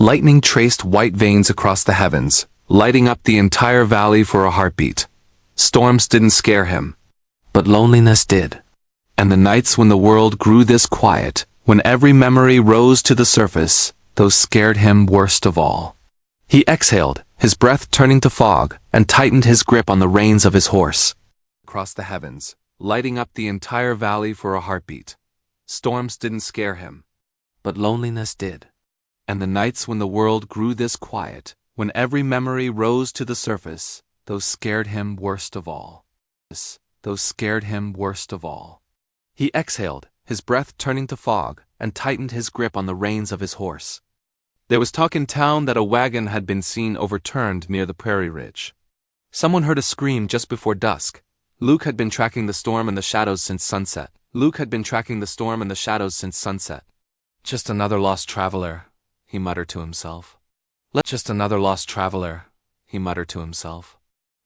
Lightning traced white veins across the heavens, lighting up the entire valley for a heartbeat. Storms didn't scare him, but loneliness did. And the nights when the world grew this quiet, when every memory rose to the surface, those scared him worst of all. He exhaled, his breath turning to fog, and tightened his grip on the reins of his horse. Across the heavens, lighting up the entire valley for a heartbeat. Storms didn't scare him, but loneliness did. And the nights when the world grew this quiet, when every memory rose to the surface, those scared him worst of all. Those scared him worst of all. He exhaled, his breath turning to fog, and tightened his grip on the reins of his horse. There was talk in town that a wagon had been seen overturned near the prairie ridge. Someone heard a scream just before dusk. Luke had been tracking the storm in the shadows since sunset. Just another lost traveler, he muttered to himself. Just another lost traveler, he muttered to himself.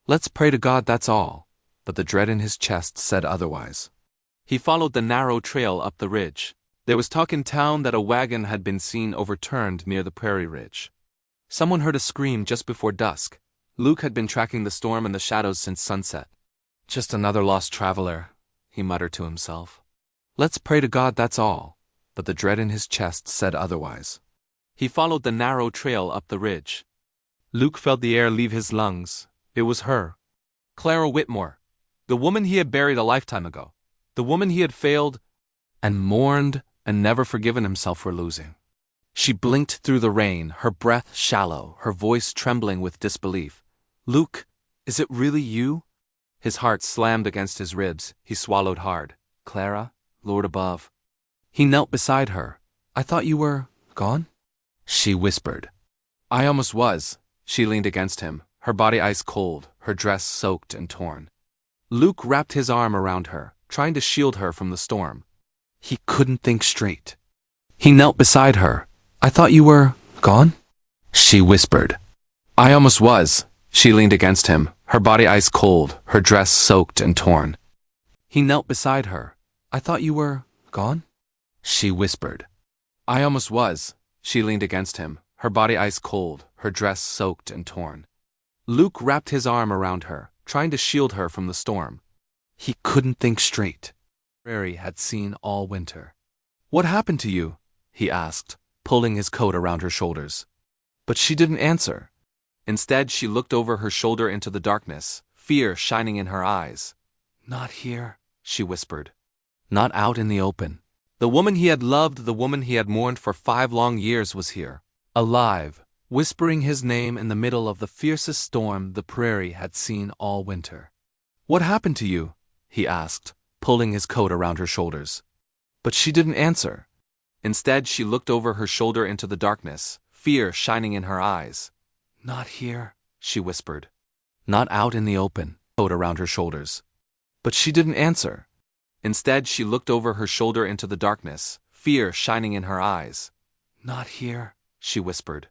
Let's pray to God, that's all. But the dread in his chest said otherwise. He followed the narrow trail up the ridge. There was talk in town that a wagon had been seen overturned near the prairie ridge. Someone heard a scream just before dusk. Luke had been tracking the storm in the shadows since sunset. Just another lost traveler, he muttered to himself. Let's pray to God, that's all. But the dread in his chest said otherwise. He followed the narrow trail up the ridge. Luke felt the air leave his lungs. It was her. Clara Whitmore. The woman he had buried a lifetime ago. The woman he had failed and mourned and never forgiven himself for losing. She blinked through the rain, her breath shallow, her voice trembling with disbelief. Luke, is it really you? His heart slammed against his ribs. He swallowed hard. Clara, Lord above. He knelt beside her. I thought you were gone? She whispered. I almost was. She leaned against him, her body ice cold, her dress soaked and torn. Luke wrapped his arm around her, trying to shield her from the storm. He couldn't think straight. He knelt beside her. I thought you were gone? She whispered. I almost was. She leaned against him, her body ice cold, her dress soaked and torn. He knelt beside her. I thought you were gone? She whispered. I almost was. She leaned against him, her body ice cold, her dress soaked and torn. Luke wrapped his arm around her, trying to shield her from the storm. He couldn't think straight. Prairie had seen all winter. What happened to you? He asked, pulling his coat around her shoulders. But she didn't answer. Instead, she looked over her shoulder into the darkness, fear shining in her eyes. Not here, she whispered. Not out in the open. The woman he had loved, the woman he had mourned for 5 long years was here. Alive, whispering his name in the middle of the fiercest storm the prairie had seen all winter. What happened to you? He asked, pulling his coat around her shoulders. But she didn't answer. Instead, she looked over her shoulder into the darkness, fear shining in her eyes. Not here, she whispered. Not out in the open. Coat around her shoulders. But she didn't answer. Instead, she looked over her shoulder into the darkness, fear shining in her eyes. Not here, she whispered.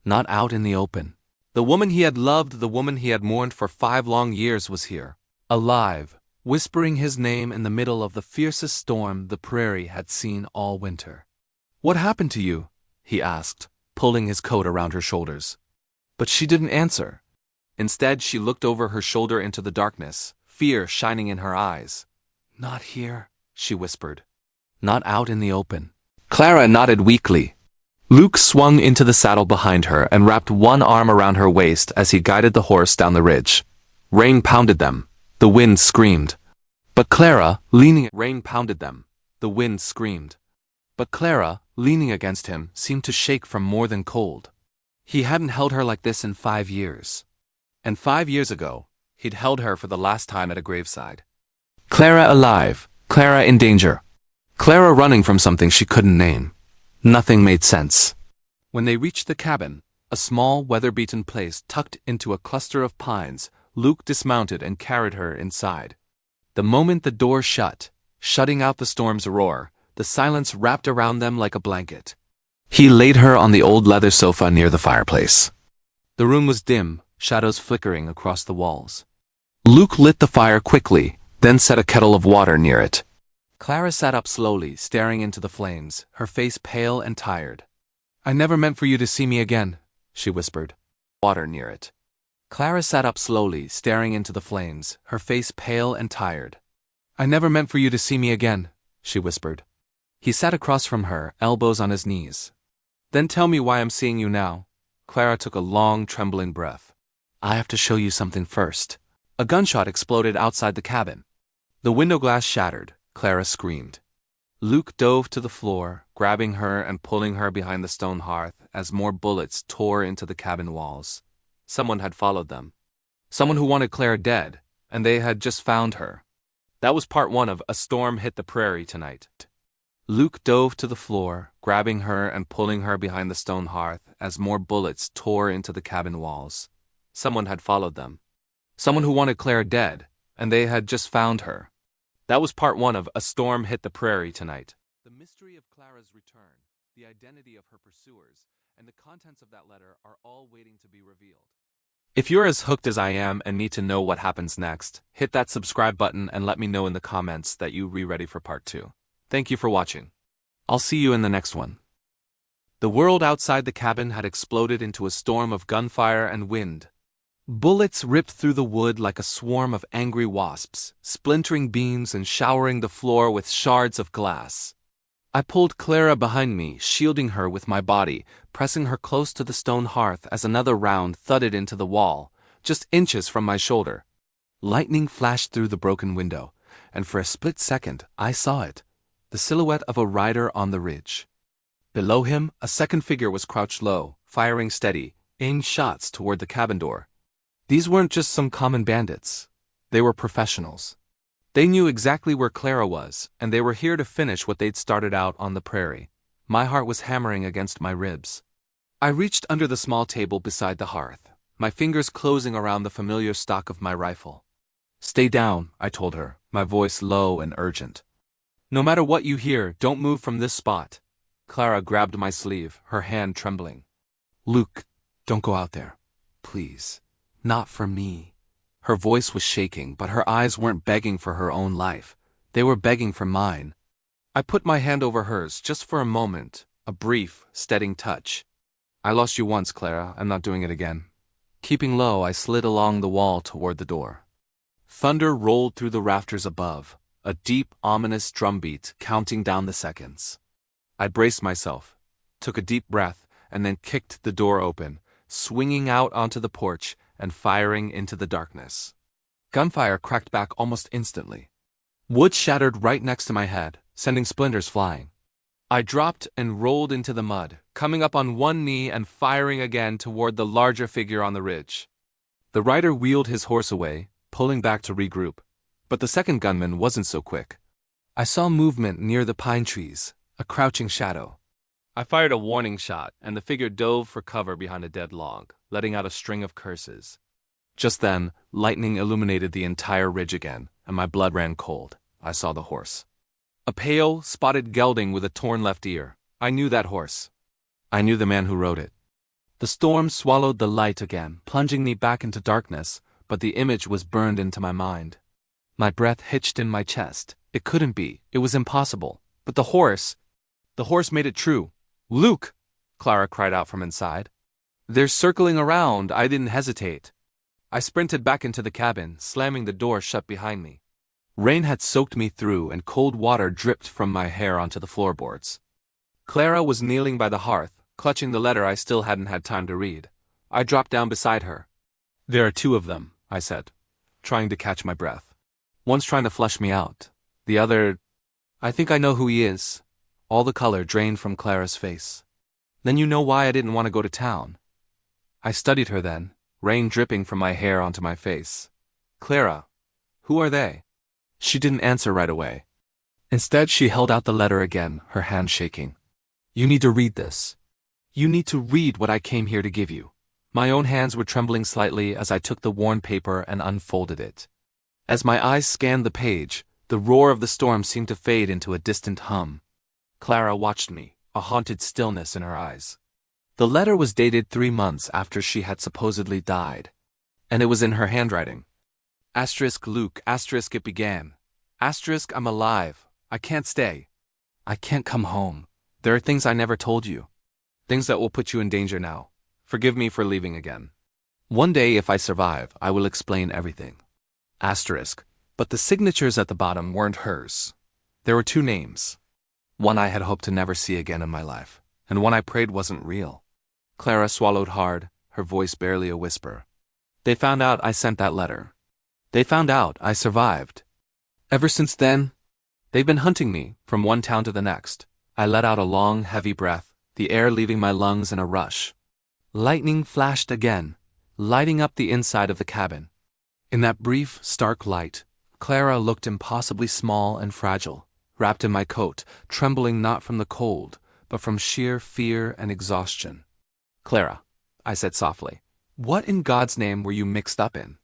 Not out in the open. The woman he had loved, the woman he had mourned for 5 long years was here. Alive, whispering his name in the middle of the fiercest storm the prairie had seen all winter. What happened to you? He asked, pulling his coat around her shoulders. But she didn't answer. Instead, she looked over her shoulder into the darkness, fear shining in her eyes. Not here, she whispered. Not out in the open. Clara nodded weakly. Luke swung into the saddle behind her and wrapped one arm around her waist as he guided the horse down the ridge. Rain pounded them. The wind screamed. But Clara, rain pounded them. The wind screamed. But Clara, leaning against him, seemed to shake from more than cold. He hadn't held her like this in 5 years. And 5 years ago, he'd held her for the last time at a graveside. Clara alive, Clara in danger. Clara running from something she couldn't name. Nothing made sense. When they reached the cabin, a small, weather-beaten place tucked into a cluster of pines, Luke dismounted and carried her inside. The moment the door shut, shutting out the storm's roar, the silence wrapped around them like a blanket. He laid her on the old leather sofa near the fireplace. The room was dim, shadows flickering across the walls. Luke lit the fire quickly, then set a kettle of water near it. Clara sat up slowly, staring into the flames, her face pale and tired. I never meant for you to see me again, she whispered. Water near it. Clara sat up slowly, staring into the flames, her face pale and tired. I never meant for you to see me again, she whispered. He sat across from her, elbows on his knees. Then tell me why I'm seeing you now. Clara took a long, trembling breath. I have to show you something first. A gunshot exploded outside the cabin. The window glass shattered. Clara screamed. Luke dove to the floor, grabbing her and pulling her behind the stone hearth as more bullets tore into the cabin walls. Someone had followed them. Someone who wanted Clara dead, and they had just found her. That was part one of A Storm Hit the Prairie Tonight. Luke dove to the floor, grabbing her and pulling her behind the stone hearth as more bullets tore into the cabin walls. Someone had followed them. Someone who wanted Clara dead, and they had just found her. That was part one of A Storm Hit the Prairie Tonight. The mystery of Clara's return, the identity of her pursuers, and the contents of that letter are all waiting to be revealed. If you're as hooked as I am and need to know what happens next, hit that subscribe button and let me know in the comments that you're ready for part 2. Thank you for watching. I'll see you in the next one. The world outside the cabin had exploded into a storm of gunfire and wind. Bullets ripped through the wood like a swarm of angry wasps, splintering beams and showering the floor with shards of glass. I pulled Clara behind me, shielding her with my body, pressing her close to the stone hearth as another round thudded into the wall, just inches from my shoulder. Lightning flashed through the broken window, and for a split second I saw it, the silhouette of a rider on the ridge. Below him, a second figure was crouched low, firing steady, aimed shots toward the cabin door. These weren't just some common bandits. They were professionals. They knew exactly where Clara was, and they were here to finish what they'd started out on the prairie. My heart was hammering against my ribs. I reached under the small table beside the hearth, my fingers closing around the familiar stock of my rifle. Stay down, I told her, my voice low and urgent. No matter what you hear, don't move from this spot. Clara grabbed my sleeve, her hand trembling. Luke, don't go out there. Please. Not for me. Her voice was shaking, but her eyes weren't begging for her own life. They were begging for mine. I put my hand over hers, just for a moment, a brief, steadying touch. I lost you once, Clara. I'm not doing it again. Keeping low, I slid along the wall toward the door. Thunder rolled through the rafters above, a deep, ominous drumbeat counting down the seconds. I braced myself, took a deep breath, and then kicked the door open, swinging out onto the porch and firing into the darkness. Gunfire cracked back almost instantly. Wood shattered right next to my head, sending splinters flying. I dropped and rolled into the mud, coming up on one knee and firing again toward the larger figure on the ridge. The rider wheeled his horse away, pulling back to regroup, but the second gunman wasn't so quick. I saw movement near the pine trees, a crouching shadow. I fired a warning shot, and the figure dove for cover behind a dead log, letting out a string of curses. Just then, lightning illuminated the entire ridge again, and my blood ran cold. I saw the horse. A pale, spotted gelding with a torn left ear. I knew that horse. I knew the man who rode it. The storm swallowed the light again, plunging me back into darkness, but the image was burned into my mind. My breath hitched in my chest. It couldn't be. It was impossible. But the horse made it true. Luke! Clara cried out from inside. They're circling around. I didn't hesitate. I sprinted back into the cabin, slamming the door shut behind me. Rain had soaked me through, and cold water dripped from my hair onto the floorboards. Clara was kneeling by the hearth, clutching the letter I still hadn't had time to read. I dropped down beside her. There are two of them, I said, trying to catch my breath. One's trying to flush me out. The other... I think I know who he is. All the color drained from Clara's face. Then you know why I didn't want to go to town. I studied her then, rain dripping from my hair onto my face. Clara, who are they? She didn't answer right away. Instead, she held out the letter again, her hand shaking. You need to read this. You need to read what I came here to give you. My own hands were trembling slightly as I took the worn paper and unfolded it. As my eyes scanned the page, the roar of the storm seemed to fade into a distant hum. Clara watched me, a haunted stillness in her eyes. The letter was dated 3 months after she had supposedly died, and it was in her handwriting. Asterisk Luke, asterisk it began. Asterisk I'm alive. I can't stay. I can't come home. There are things I never told you. Things that will put you in danger now. Forgive me for leaving again. One day, if I survive, I will explain everything. Asterisk. But the signatures at the bottom weren't hers. There were two names. One I had hoped to never see again in my life, and one I prayed wasn't real. Clara swallowed hard, her voice barely a whisper. They found out I sent that letter. They found out I survived. Ever since then, they've been hunting me from one town to the next. I let out a long, heavy breath, the air leaving my lungs in a rush. Lightning flashed again, lighting up the inside of the cabin. In that brief, stark light, Clara looked impossibly small and fragile, wrapped in my coat, trembling not from the cold, but from sheer fear and exhaustion. Clara, I said softly, what in God's name were you mixed up in?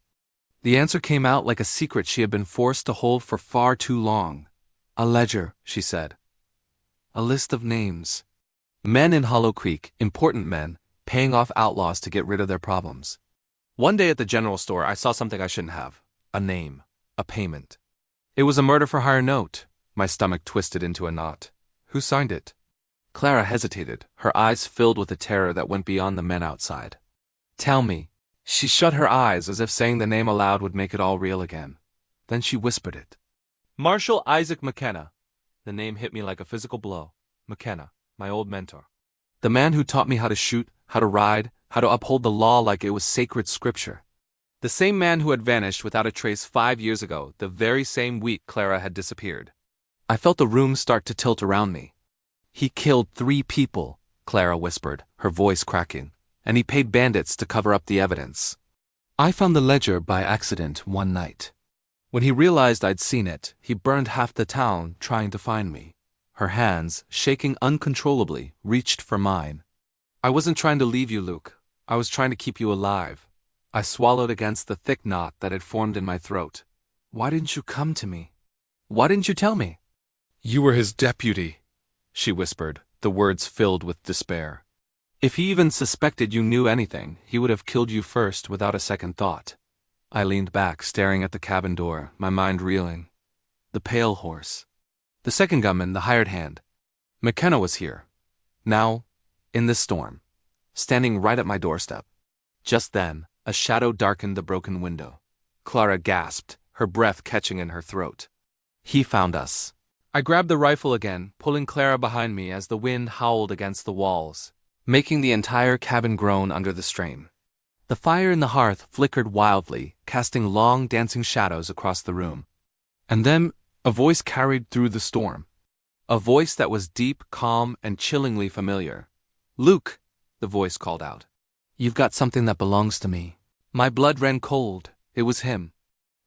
The answer came out like a secret she had been forced to hold for far too long. A ledger, she said. A list of names. Men in Hollow Creek, important men, paying off outlaws to get rid of their problems. One day at the general store, I saw something I shouldn't have. A name. A payment. It was a murder-for-hire note. My stomach twisted into a knot. Who signed it? Clara hesitated, her eyes filled with a terror that went beyond the men outside. Tell me. She shut her eyes as if saying the name aloud would make it all real again. Then she whispered it. Marshal Isaac McKenna. The name hit me like a physical blow. McKenna, my old mentor. The man who taught me how to shoot, how to ride, how to uphold the law like it was sacred scripture. The same man who had vanished without a trace 5 years ago, the very same week Clara had disappeared. I felt the room start to tilt around me. He killed 3 people, Clara whispered, her voice cracking, and he paid bandits to cover up the evidence. I found the ledger by accident one night. When he realized I'd seen it, he burned half the town trying to find me. Her hands, shaking uncontrollably, reached for mine. I wasn't trying to leave you, Luke. I was trying to keep you alive. I swallowed against the thick knot that had formed in my throat. Why didn't you come to me? Why didn't you tell me? You were his deputy, she whispered, the words filled with despair. If he even suspected you knew anything, he would have killed you first without a second thought. I leaned back, staring at the cabin door, my mind reeling. The pale horse. The second gunman, the hired hand. McKenna was here. Now, in this storm. Standing right at my doorstep. Just then, a shadow darkened the broken window. Clara gasped, her breath catching in her throat. He found us. I grabbed the rifle again, pulling Clara behind me as the wind howled against the walls, making the entire cabin groan under the strain. The fire in the hearth flickered wildly, casting long dancing shadows across the room. And then, a voice carried through the storm. A voice that was deep, calm, and chillingly familiar. Luke, the voice called out. You've got something that belongs to me. My blood ran cold. It was him.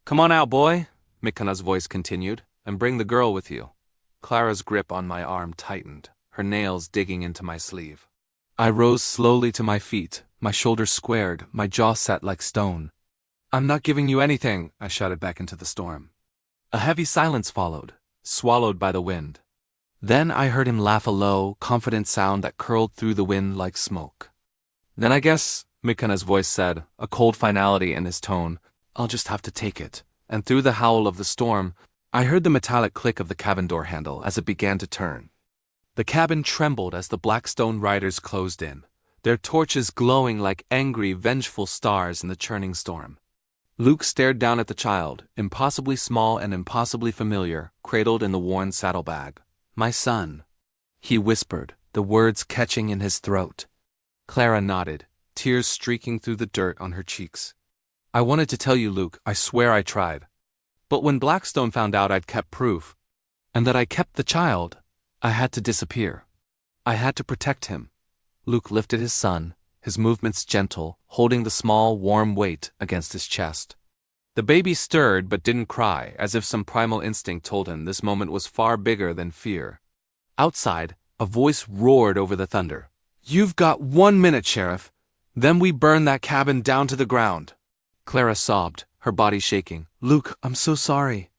Come on out, boy, McKenna's voice continued, and bring the girl with you. Clara's grip on my arm tightened, her nails digging into my sleeve. I rose slowly to my feet, my shoulders squared, my jaw set like stone. I'm not giving you anything, I shouted back into the storm. A heavy silence followed, swallowed by the wind. Then I heard him laugh a low, confident sound that curled through the wind like smoke. Then I guess, McKenna's voice said, a cold finality in his tone, I'll just have to take it. And through the howl of the storm, I heard the metallic click of the cabin door handle as it began to turn. The cabin trembled as the Blackstone riders closed in, their torches glowing like angry, vengeful stars in the churning storm. Luke stared down at the child, impossibly small and impossibly familiar, cradled in the worn saddlebag. My son, he whispered, the words catching in his throat. Clara nodded, tears streaking through the dirt on her cheeks. I wanted to tell you, Luke, I swear I tried. But when Blackstone found out I'd kept proof, and that I kept the child, I had to disappear. I had to protect him. Luke lifted his son, his movements gentle, holding the small, warm weight against his chest. The baby stirred but didn't cry, as if some primal instinct told him this moment was far bigger than fear. Outside, a voice roared over the thunder. You've got 1 minute, Sheriff. Then we burn that cabin down to the ground. Clara sobbed, her body shaking. Luke, I'm so sorry.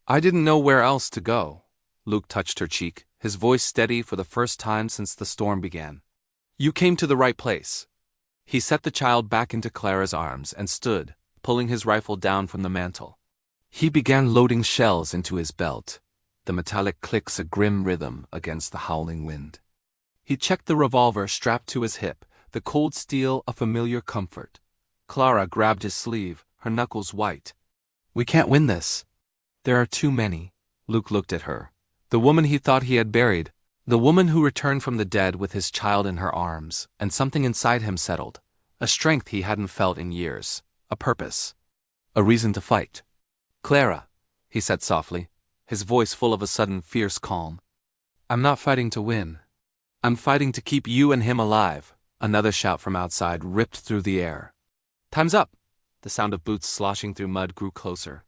I didn't know where else to go. Luke touched her cheek, his voice steady for the first time since the storm began. You came to the right place. He set the child back into Clara's arms and stood, pulling his rifle down from the mantel. He began loading shells into his belt, the metallic clicks a grim rhythm against the howling wind. He checked the revolver strapped to his hip, the cold steel a familiar comfort. Clara grabbed his sleeve, her knuckles white. "We can't win this. There are too many." Luke looked at her. The woman he thought he had buried. The woman who returned from the dead with his child in her arms, and something inside him settled. A strength he hadn't felt in years. A purpose. A reason to fight. "Clara," he said softly, his voice full of a sudden fierce calm. "I'm not fighting to win. I'm fighting to keep you and him alive." Another shout from outside ripped through the air. "Time's up!" The sound of boots sloshing through mud grew closer.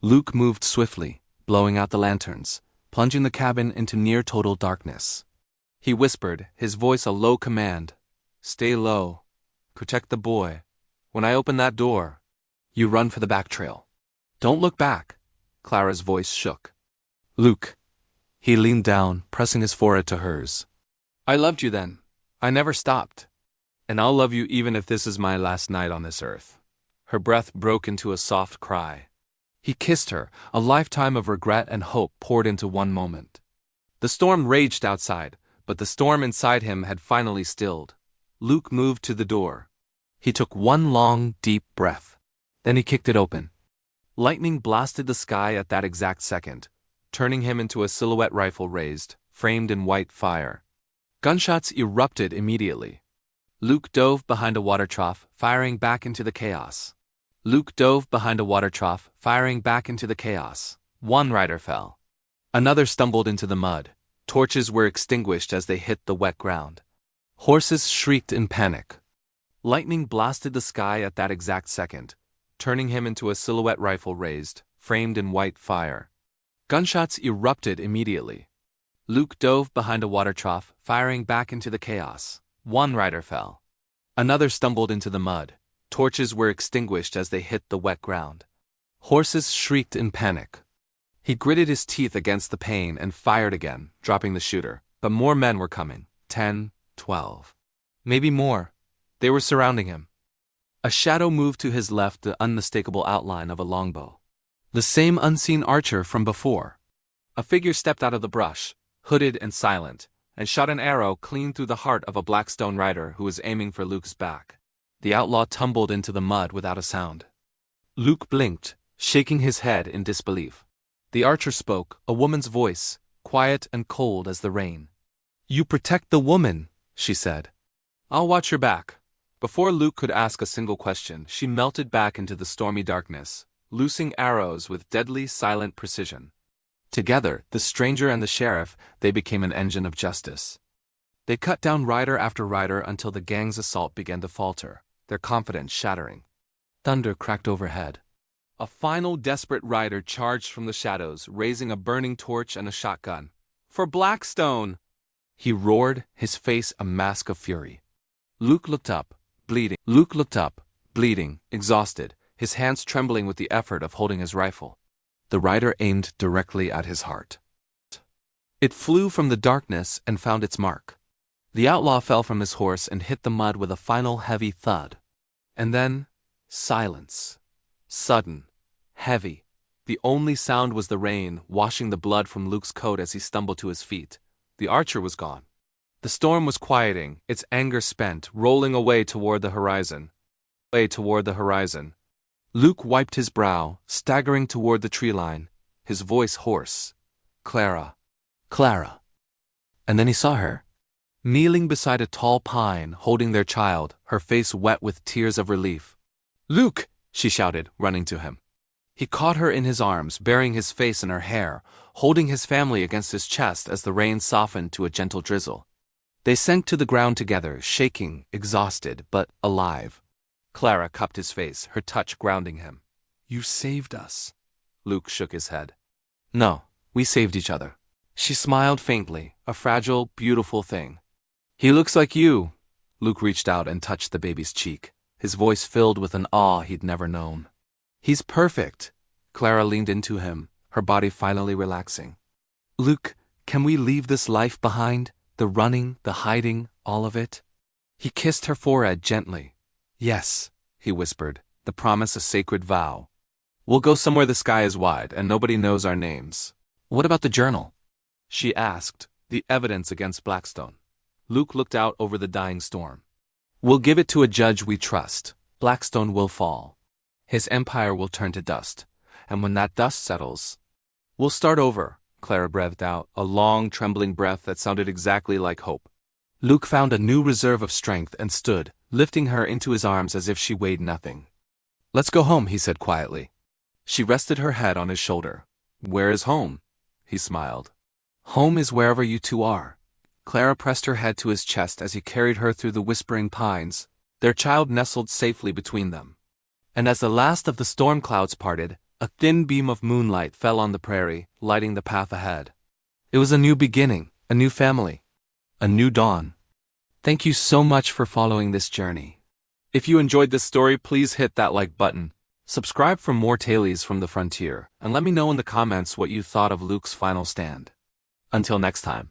Luke moved swiftly, blowing out the lanterns, plunging the cabin into near-total darkness. He whispered, his voice a low command. "Stay low. Protect the boy. When I open that door, you run for the back trail. Don't look back." Clara's voice shook. "Luke." He leaned down, pressing his forehead to hers. "I loved you then. I never stopped. And I'll love you even if this is my last night on this earth." Her breath broke into a soft cry. He kissed her, a lifetime of regret and hope poured into one moment. The storm raged outside, but the storm inside him had finally stilled. Luke moved to the door. He took one long, deep breath. Then he kicked it open. Lightning blasted the sky at that exact second, turning him into a silhouette rifle raised, framed in white fire. Gunshots erupted immediately. Luke dove behind a water trough, firing back into the chaos. Luke dove behind a water trough, firing back into the chaos. One rider fell. Another stumbled into the mud. Torches were extinguished as they hit the wet ground. Horses shrieked in panic. Lightning blasted the sky at that exact second, turning him into a silhouette rifle raised, framed in white fire. Gunshots erupted immediately. Luke dove behind a water trough, firing back into the chaos. One rider fell. Another stumbled into the mud. Torches were extinguished as they hit the wet ground. Horses shrieked in panic. He gritted his teeth against the pain and fired again, dropping the shooter. But more men were coming. 10, 12. Maybe more. They were surrounding him. A shadow moved to his left, the unmistakable outline of a longbow. The same unseen archer from before. A figure stepped out of the brush, hooded and silent, and shot an arrow clean through the heart of a Blackstone rider who was aiming for Luke's back. The outlaw tumbled into the mud without a sound. Luke blinked, shaking his head in disbelief. The archer spoke, a woman's voice, quiet and cold as the rain. "You protect the woman," she said. "I'll watch your back." Before Luke could ask a single question, she melted back into the stormy darkness, loosing arrows with deadly, silent precision. Together, the stranger and the sheriff, they became an engine of justice. They cut down rider after rider until the gang's assault began to falter, their confidence shattering. Thunder cracked overhead. A final desperate rider charged from the shadows, raising a burning torch and a shotgun. "For Blackstone!" he roared, his face a mask of fury. Luke looked up, bleeding, exhausted, his hands trembling with the effort of holding his rifle. The rider aimed directly at his heart. It flew from the darkness and found its mark. The outlaw fell from his horse and hit the mud with a final heavy thud. And then, silence. Sudden, heavy. The only sound was the rain, washing the blood from Luke's coat as he stumbled to his feet. The archer was gone. The storm was quieting, its anger spent, rolling away toward the horizon. Luke wiped his brow, staggering toward the tree line, his voice hoarse. "Clara. Clara." And then he saw her. Kneeling beside a tall pine, holding their child, her face wet with tears of relief. "Luke!" she shouted, running to him. He caught her in his arms, burying his face in her hair, holding his family against his chest as the rain softened to a gentle drizzle. They sank to the ground together, shaking, exhausted, but alive. Clara cupped his face, her touch grounding him. "You saved us." Luke shook his head. "No, we saved each other." She smiled faintly, a fragile, beautiful thing. "He looks like you." Luke reached out and touched the baby's cheek, his voice filled with an awe he'd never known. "He's perfect." Clara leaned into him, her body finally relaxing. "Luke, can we leave this life behind? The running, the hiding, all of it?" He kissed her forehead gently. "Yes," he whispered, the promise a sacred vow. "We'll go somewhere the sky is wide and nobody knows our names." "What about the journal?" she asked, "the evidence against Blackstone." Luke looked out over the dying storm. We'll give it to a judge we trust. Blackstone will fall. His empire will turn to dust. And when that dust settles, we'll start over, Clara breathed out, a long, trembling breath that sounded exactly like hope. Luke found a new reserve of strength and stood, lifting her into his arms as if she weighed nothing. Let's go home, he said quietly. She rested her head on his shoulder. Where is home? He smiled. Home is wherever you two are. Clara pressed her head to his chest as he carried her through the whispering pines, their child nestled safely between them. And as the last of the storm clouds parted, a thin beam of moonlight fell on the prairie, lighting the path ahead. It was a new beginning, a new family, a new dawn. Thank you so much for following this journey. If you enjoyed this story, please hit that like button, subscribe for more tales from the frontier, and let me know in the comments what you thought of Luke's final stand. Until next time.